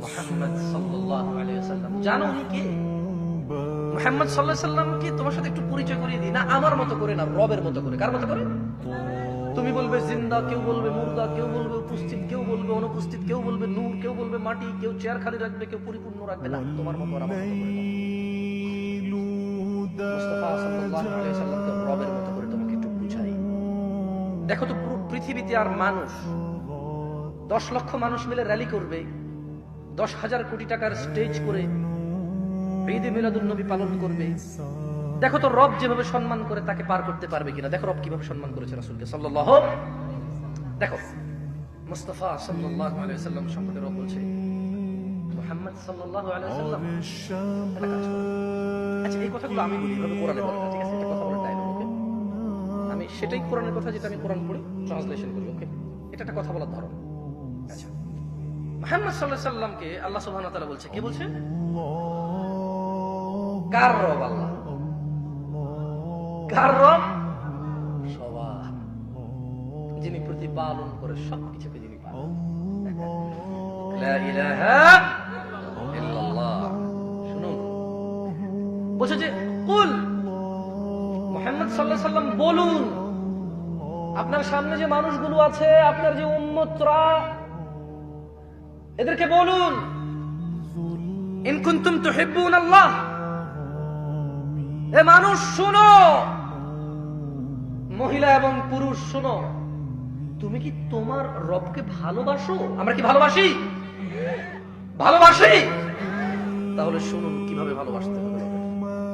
মুহাম্মদ সাল্লাল্লাহু আলাইহি ওয়াসাল্লাম। জানো উনি কে? মুহাম্মদ সাল্লাল্লাহু আলাইহি ওয়াসাল্লামকে তোমার সাথে একটু পরিচয় করিয়ে দিই না, আমার মতো করে না, রবের মতো করে। কার মতো করে? তুমি বলবে জিন্দা, কেউ বলবে মুর্দা, কেউ বলবে উপস্থিত, কেউ বলবে অনুপস্থিত, কেউ বলবে নূর, কেউ বলবে মাটি, কেউ চেয়ার খালি রাখবে, কেউ পরিপূর্ণ রাখবে। না, তোমার মতো আর আমার মতো করে না। মুস্তাফা সাল্লাল্লাহু আলাইহি ওয়াসাল্লামকে রবের মতো করে তোমাকে একটু বুঝাই। দেখো তো পুরো পৃথিবীতে আর মানুষ 10 লক্ষ মানুষ মিলে র্যালি করবে, 10,000 কোটি টাকার স্টেজ করে ঈদে মিলাদুন নবী পালন করবে। দেখো তো রব যেভাবে সম্মান করে তাকে পার করতে পারবে কিনা। দেখো রব কিভাবে সম্মান করেছে রাসূলকে সাল্লাল্লাহু। দেখো মুস্তাফা সাল্লাল্লাহু আলাইহি ওয়াসাল্লাম সম্পর্কে রব বলছে মুহাম্মদ সাল্লাল্লাহু আলাইহি ওয়াসাল্লাম। আচ্ছা, এই কথাগুলো আমি বলি এভাবে কোরআনে বলে না, ঠিক আছে? এটা কথা বলার ডায়লগ, ওকে? আমি সেটাই কোরআনের কথা যেটা আমি কোরআন পড়ে ট্রান্সলেশন করি, ওকে? এটা একটা কথা বলার ধরন। আচ্ছা, মুহাম্মদ সাল্লাল্লাহু আলাইহি ওয়াসাল্লামকে আল্লাহ সুবহানাহু ওয়া তাআলা বলছে, কে বলছে? কার রব? আল্লাহ। কার রব? সবার, যিনি প্রতিপালন করে সবকিছুকে, যিনি পালন। লা ইলাহা ইল্লাল্লাহ। শুনুন, বলছে যে কুল, মুহাম্মদ সাল্লাল্লাহু আলাইহি ওয়াসাল্লাম বলুন, আপনার সামনে যে মানুষগুলো আছে, আপনার যে উম্মতরা, এদেরকে বলুন ইন কুনতুম তুহিব্বুনাল্লাহ, এ মানুষ শোনো, মহিলা এবং পুরুষ শোনো, তুমি কি তোমার রবকে ভালোবাসো? আমরা কি ভালোবাসি? ভালোবাসি? তাহলে শুনুন কিভাবে ভালোবাসতে হবে।